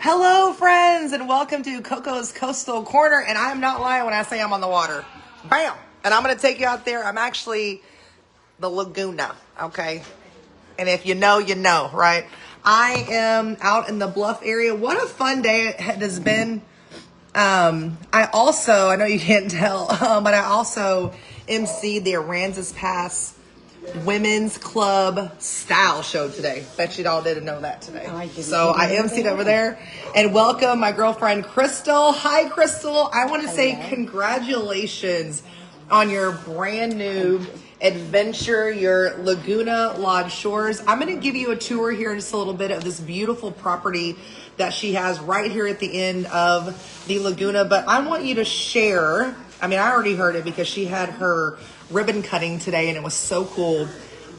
Hello, friends, and welcome to CoCo's Coastal Corner. And I am not lying when I say I'm on the water. Bam! And I'm going to take you out there. I'm actually the Laguna, okay? And if you know, you know, right? I am out in the Bluff area. What a fun day it has been. I know you can't tell, but I also emceed the Aransas Pass Women's Club Style Show today. Bet you all didn't know that today. So I emceed over there. And welcome my girlfriend, Krystal. Hi, Krystal. I want to say congratulations on your brand new adventure, your Laguna Shores. I'm going to give you a tour here in just a little bit of this beautiful property that she has right here at the end of the Laguna. But I want you to share, I already heard it because she had her ribbon cutting today and it was so cool.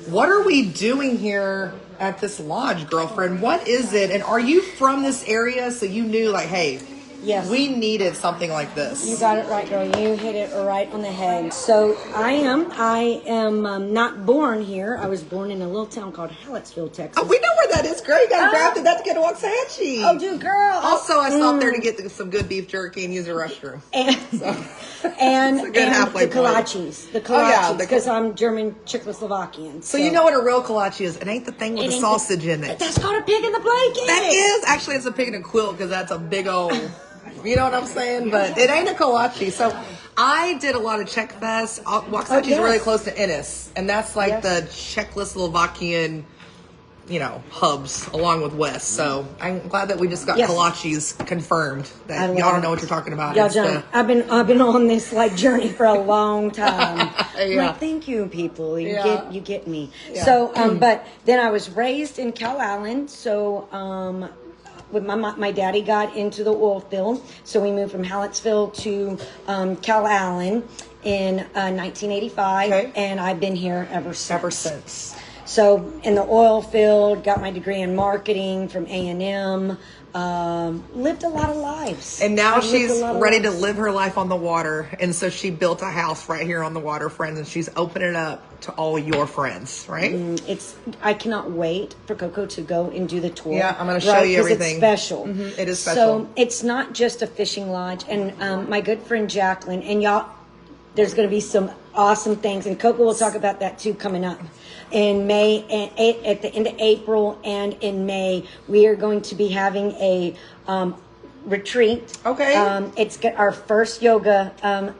What are we doing here at this lodge, girlfriend? What is it? And are you from this area so you knew like, hey, yes, we needed something like this? You got it right, girl. You hit it right on the head. So I am not born here. I was born in a little town called Hallettsville, Texas. Oh, we know where that is, girl. You got drafted that to get to Waxahachie. Oh, dude, girl. Also, I stopped there to get some good beef jerky and use the restroom. And the kolaches. The kolaches, because I'm German Czechoslovakian. So you know what a real kolache is? It ain't the thing with the sausage in it. That's called a pig in the blanket. That is. Actually, it's a pig in a quilt because that's a big old... You know what I'm saying? But it ain't a kolache. So I did a lot of Czech Fest. Waxahachie is really close to Ennis. And that's like the Czechoslovakian, hubs along with West. So I'm glad that we just got kolaches confirmed. That y'all don't know what you're talking about. Y'all don't. I've been on this journey for a long time. Thank you, people. You get me. Yeah. So but then I was raised in Calallen. So with my daddy got into the oil field, so we moved from Hallettsville to Calallen in 1985, and I've been here ever since. So in the oil field, got my degree in marketing from A&M, lived a lot of lives. And now she's ready to live her life on the water, and so she built a house right here on the water, friends, and she's opening it up to all your friends, right? I cannot wait for Coco to go and do the tour. Yeah, I'm going to show you everything. It's special. Mm-hmm. It is special. So it's not just a fishing lodge. And my good friend Jacqueline, and y'all, there's going to be some awesome things. And Coco will talk about that too coming up. In May, and at the end of April and in May, we are going to be having a retreat. Okay. It's our first yoga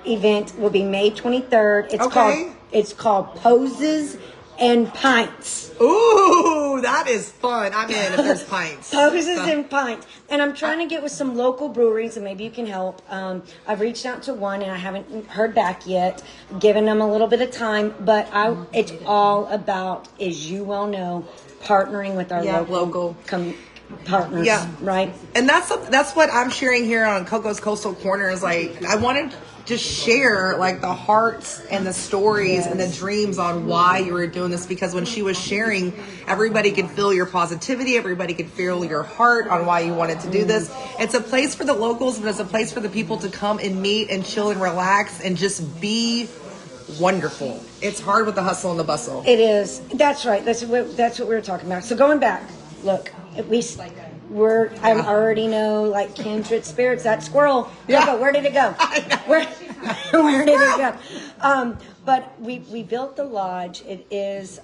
event will be May 23rd. It's called Poses and Pints. Ooh, that is fun. I'm in if there's pints. Poses and Pints. And I'm trying to get with some local breweries, and maybe you can help. I've reached out to one, and I haven't heard back yet. Giving them a little bit of time, but it's all about, as you well know, partnering with our local partners, right? And that's what I'm sharing here on CoCo's Coastal Corner is I wanted to share the hearts and the stories and the dreams on why you were doing this, because when she was sharing, everybody could feel your positivity, everybody could feel your heart on why you wanted to do this. It's a place for the locals, but it's a place for the people to come and meet and chill and relax and just be wonderful. It's hard with the hustle and the bustle. It is. That's right. That's what we were talking about. So going back, look, I already know kindred spirits. That squirrel. Coco, where did it go? Where did it go? But we built the lodge. It is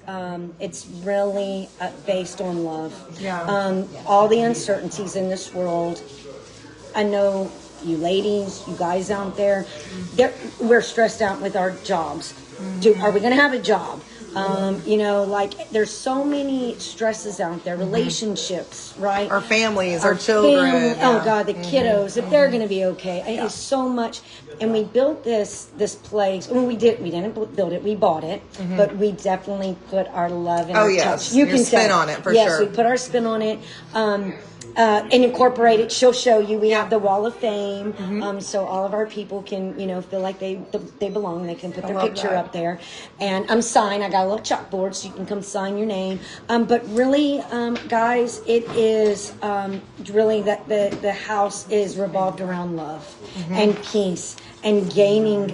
it's really based on love. Yeah. All the uncertainties in this world. I know you ladies, you guys out there, we're stressed out with our jobs. Are we going to have a job? There's so many stresses out there, relationships, right? Our families, our children. Oh God, the kiddos, if they're going to be okay. It's so much. And we built this place. Well, we didn't build it. We bought it, but we definitely put our love and our touch. You can spin on it for sure. Yes, we put our spin on it. And incorporate it. She'll show you. We have the Wall of Fame, so all of our people can, feel like they belong. They can put their picture up there. And I'm signed. I got a little chalkboard so you can come sign your name. But really, guys, it is really that the house is revolved around love and peace and gaining,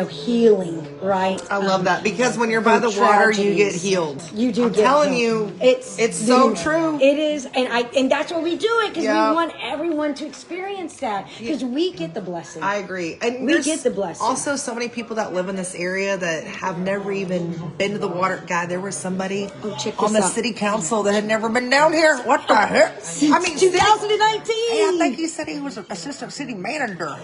healing, right? I love that, because when you're by the water, you get healed. You do. I'm telling you, it's so true. It is, and that's why we do it, because we want everyone to experience that, because we get the blessing. I agree, and we get the blessing. Also, so many people that live in this area that have never even been to the water. God, there was somebody on the city council that had never been down here. What the heck? I mean, 2019. I think he said he was an assistant city manager.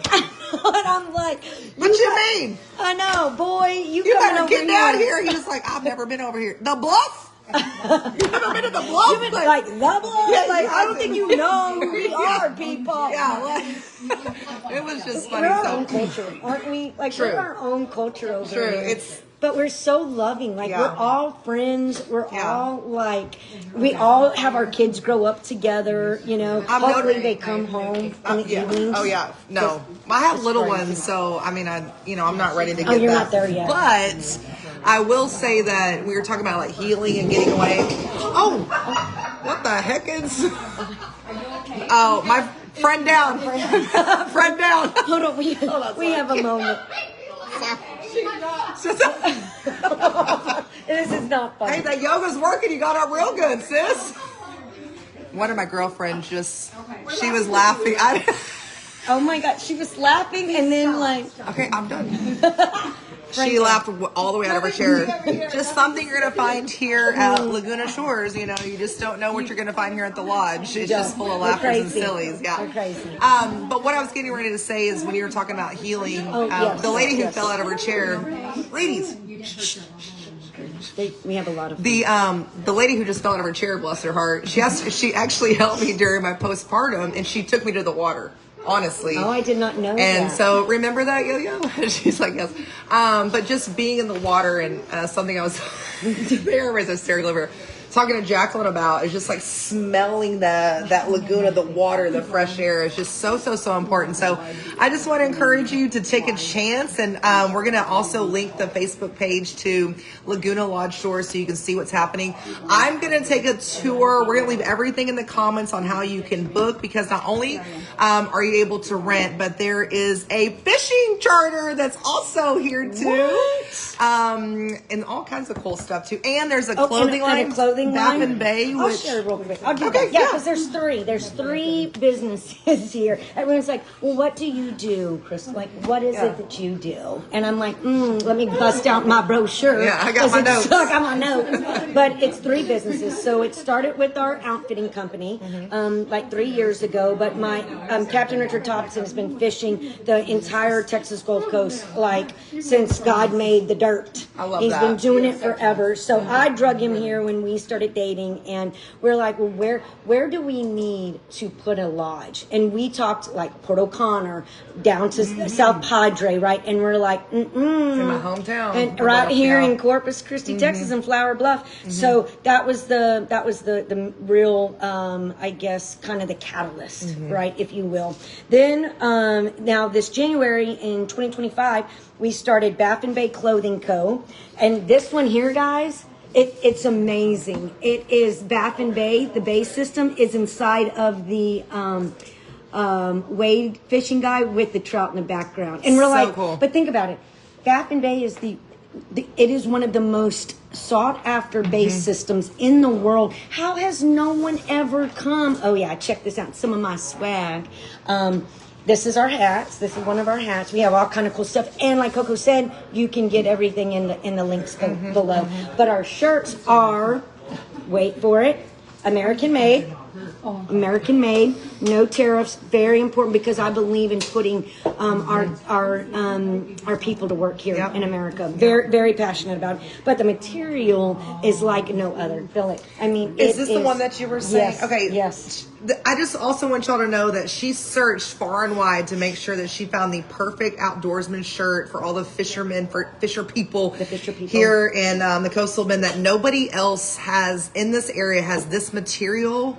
And I'm like, what you mean? I know, boy. You better get down here. He was like, I've never been over here. The Bluff? You've never been to the Bluff? You've been like the Bluff? Yeah, like, I don't think you know who we are, people. Yeah, it was just funny. We're our own culture, aren't we? Like, we're our own culture over here. But we're so loving. Like, we're all friends. We're all like, we all have our kids grow up together. Hopefully they come home in the evenings. Oh yeah, no, I have little ones, so I mean, I'm not ready to get. Oh, you're not there yet. But I will say that we were talking about like healing and getting away. Oh, what the heck is? Oh, my friend down. Friend down. Hold on, we have a moment. This is not funny. Hey, that yoga's working. You got up real good, sis. One of my girlfriends she was laughing. Oh my God, she was laughing and then like. Okay, I'm done. She laughed all the way out of her chair. Just something you're going to find here at Laguna Shores. You just don't know what you're going to find here at the lodge. It's just full of laughters and sillies. Yeah. We're crazy. But what I was getting ready to say is when you were talking about healing, the lady who fell out of her chair, ladies. We have a lot of the lady who just fell out of her chair, bless her heart. She actually helped me during my postpartum, and she took me to the water. Honestly. Oh, I did not know that. And so, remember that, Yo-Yo? She's like, yes. But just being in the water and something I was there was a stereotype talking to Jacqueline about is just like smelling that Laguna, the water, the fresh air is just so important. So I just want to encourage you to take a chance, and we're going to also link the Facebook page to Laguna Lodge Shores so you can see what's happening. I'm going to take a tour. We're going to leave everything in the comments on how you can book, because not only are you able to rent, but there is a fishing charter that's also here too. And all kinds of cool stuff too. And there's a clothing line. Baffin Bay. I'll share real quick. I'll do that. Yeah, because there's three. There's three businesses here. Everyone's like, well, what do you do, Chris? Like, what is it that you do? And I'm like, let me bust out my brochure. Yeah, I got my notes. I got my notes. But it's three businesses. So it started with our outfitting company like 3 years ago. But my Captain Richard Thompson has been fishing the entire Texas Gulf Coast like since God made the dirt. I love He's that. been doing it forever. So I drug him here when we started dating, and we're like, well, where do we need to put a lodge? And we talked like Port O'Connor down to South Padre, right? And we're like, It's in my hometown, and right here in Corpus Christi, Texas, and Flour Bluff. So that was the real, I guess, kind of the catalyst, right, if you will. Then now this January in 2025, we started Baffin Bay Clothing Co. And this one here, guys, it's amazing. It is Baffin Bay. The bay system is inside of the wade fishing guy with the trout in the background. And we're like, cool. But think about it. Baffin Bay is it is one of the most sought after bay systems in the world. How has no one ever come? Oh yeah, check this out. Some of my swag. This is our hats. This is one of our hats. We have all kind of cool stuff. And like Coco said, you can get everything in the links below. But our shirts are, wait for it, American made. American made, no tariffs. Very important, because I believe in putting our people to work here in America. Very, very passionate about it. But the material is like no other. Feel it. I mean, is this the one that you were saying? Yes, okay. Yes. I just also want y'all to know that she searched far and wide to make sure that she found the perfect outdoorsman shirt for all the fishermen, for fisher people here in the coastal bend, that nobody else has in this area has this material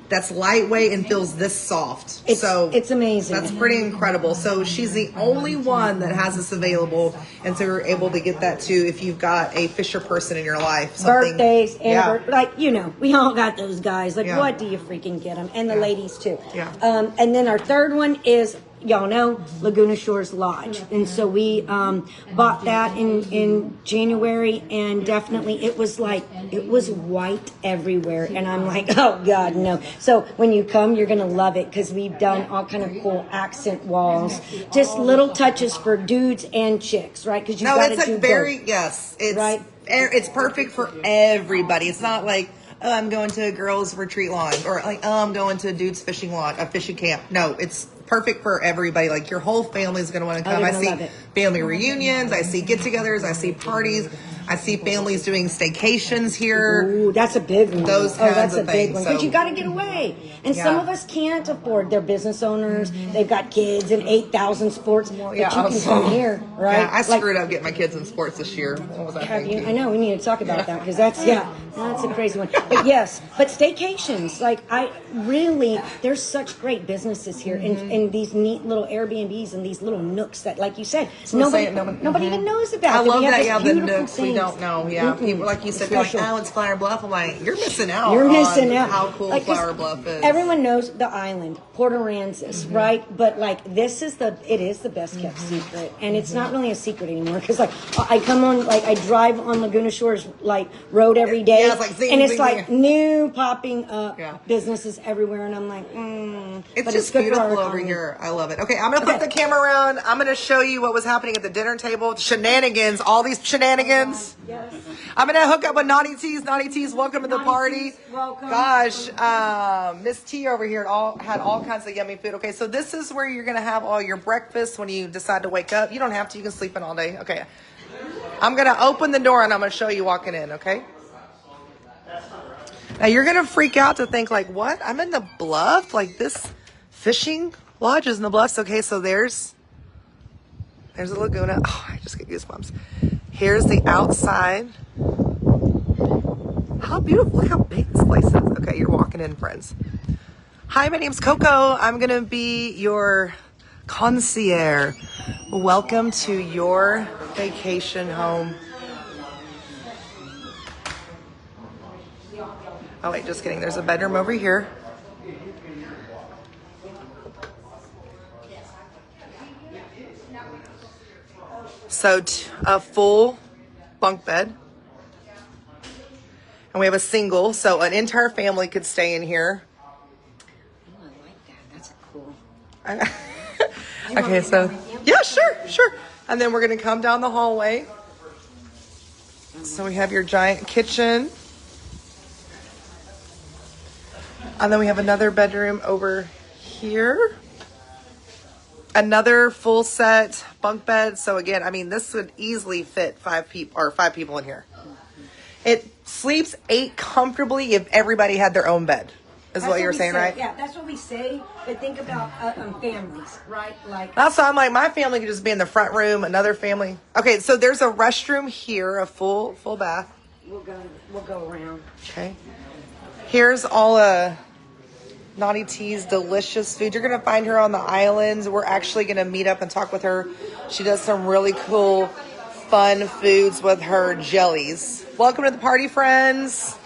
that's lightweight and feels this soft. It's amazing. That's pretty incredible. So she's the only one that has this available, and so you're able to get that too if you've got a Fisher person in your life. Birthdays, like, you know, we all got those guys. Like, Yeah. what do you freaking get them? And the ladies too. Yeah. And then our third one is, y'all know, Laguna Shores Lodge. And so we bought that in January, and definitely it was white everywhere. And I'm like, oh God, no. So when you come, you're going to love it, because we've done all kind of cool accent walls. Just little touches for dudes and chicks, right? Because you got to do both. Yes. It's, right? It's perfect for everybody. It's not like, oh, I'm going to a girls' retreat lodge, or like, oh, I'm going to a dude's fishing lodge, a fishing camp. No, it's perfect for everybody. Like, your whole family is going to want to come. I see family reunions. I see get-togethers. I see parties. I see families doing staycations here. Ooh, that's a big one. That's a big one. Because you got to get away. And some of us can't afford. They're business owners. They've got kids and 8,000 sports. But you can come here, right? Yeah, I screwed up getting my kids in sports this year. What was I thinking? I know. We need to talk about that, because that's a crazy one. But yes, but staycations. Like, there's such great businesses here, and these neat little Airbnbs and these little nooks that, like you said, nobody even knows about. I love that. Yeah, the nooks we don't know. Yeah, people, like you said, like, oh, it's Flour Bluff. I'm like, you're missing out. How cool Flour Bluff is. Everyone knows the island, Port Aransas, right? But like, it is the best kept secret, and it's not really a secret anymore, because like I come on, like I drive on Laguna Shores like road every day, it's like zing, and it's zing, like zing. New popping up businesses everywhere, and I'm like, it's just beautiful over here. I love it. Okay, I'm gonna put the camera around. I'm gonna show you what was happening at the dinner table. Shenanigans, all these shenanigans. Yes. I'm gonna hook up with Naughty Teas. Naughty Teas, welcome to the party. Welcome. Gosh, Miss T over here had all kinds of yummy food. Okay, so this is where you're gonna have all your breakfast when you decide to wake up. You don't have to. You can sleep in all day. Okay, I'm gonna open the door and I'm gonna show you walking in. Okay. Now you're gonna freak out to think like, what? I'm in the bluff? Like, this fishing lodge is in the bluffs. Okay, so there's a Laguna. Oh, I just get goosebumps. Here's the outside. How beautiful. Look how big this place is. Okay, you're walking in, friends. Hi, my name's Coco. I'm going to be your concierge. Welcome to your vacation home. Oh, wait, just kidding. There's a bedroom over here. So a full bunk bed. And we have a single, so an entire family could stay in here. Oh, I like that. That's cool. Okay, so yeah, sure. And then we're gonna come down the hallway. So we have your giant kitchen. And then we have another bedroom over here. Another full set bunk bed. So again, I mean, this would easily fit five people in here. It sleeps 8 comfortably if everybody had their own bed. That's what you're saying, right? Yeah, that's what we say. But think about families, right? Like, that's why I'm like, my family could just be in the front room. Another family. Okay, so there's a restroom here, a full bath. We'll go around. Okay. Here's all Naughty Tea's delicious food. You're going to find her on the islands. We're actually going to meet up and talk with her. She does some really cool, fun foods with her jellies. Welcome to the party, friends.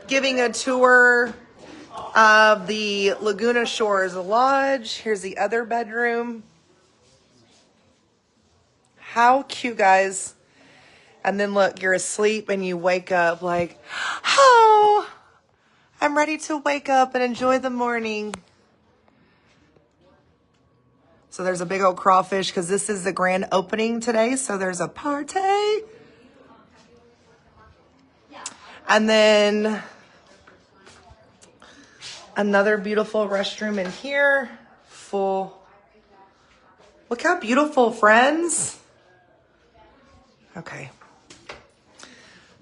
Giving a tour of the Laguna Shores Lodge. Here's the other bedroom. How cute, guys. And then look, you're asleep and you wake up like, oh, I'm ready to wake up and enjoy the morning. So there's a big old crawfish because this is the grand opening today. So there's a party. And then another beautiful restroom in here. Full. Look how beautiful, friends. Okay.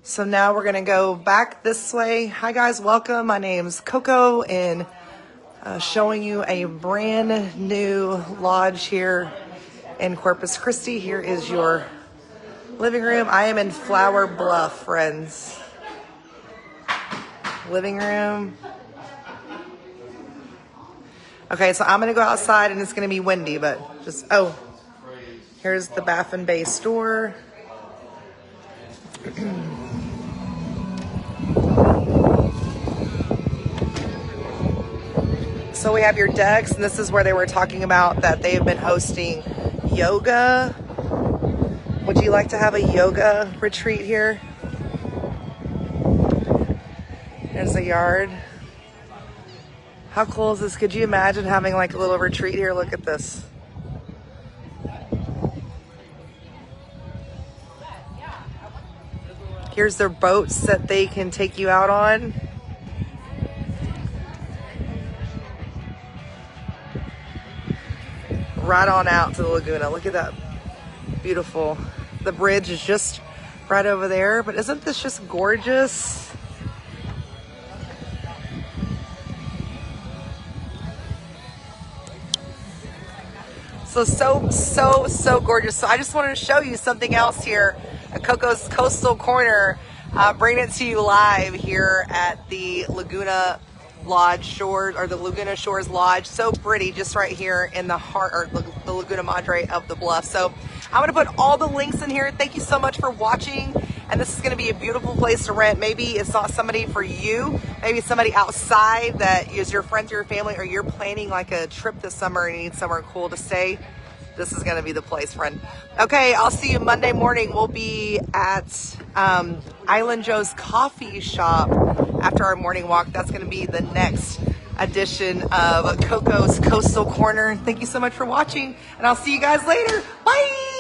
So now we're going to go back this way. Hi, guys. Welcome. My name's Coco, and showing you a brand new lodge here in Corpus Christi. Here is your living room. I am in Flour Bluff, friends. Living room. Okay, so I'm gonna go outside and it's gonna be windy, but just, oh, here's the Baffin Bay store. So we have your decks, and this is where they were talking about that they have been hosting yoga. Would you like to have a yoga retreat here? There's a yard. How cool is this? Could you imagine having like a little retreat here? Look at this. Here's their boats that they can take you out on. Right on out to the Laguna. Look at that. Beautiful. The bridge is just right over there, but isn't this just gorgeous? So gorgeous. So I just wanted to show you something else here at CoCo's Coastal Corner. Bringing it to you live here at the Laguna Lodge Shore, or the Laguna Shores Lodge. So pretty, just right here in the heart, or the Laguna Madre of the Bluff. So I'm going to put all the links in here. Thank you so much for watching. And this is going to be a beautiful place to rent. Maybe it's not somebody for you. Maybe somebody outside that is your friends or your family, or you're planning like a trip this summer and you need somewhere cool to stay. This is going to be the place, friend. Okay, I'll see you Monday morning. We'll be at Island Joe's Coffee Shop after our morning walk. That's going to be the next edition of CoCo's Coastal Corner. Thank you so much for watching, and I'll see you guys later. Bye!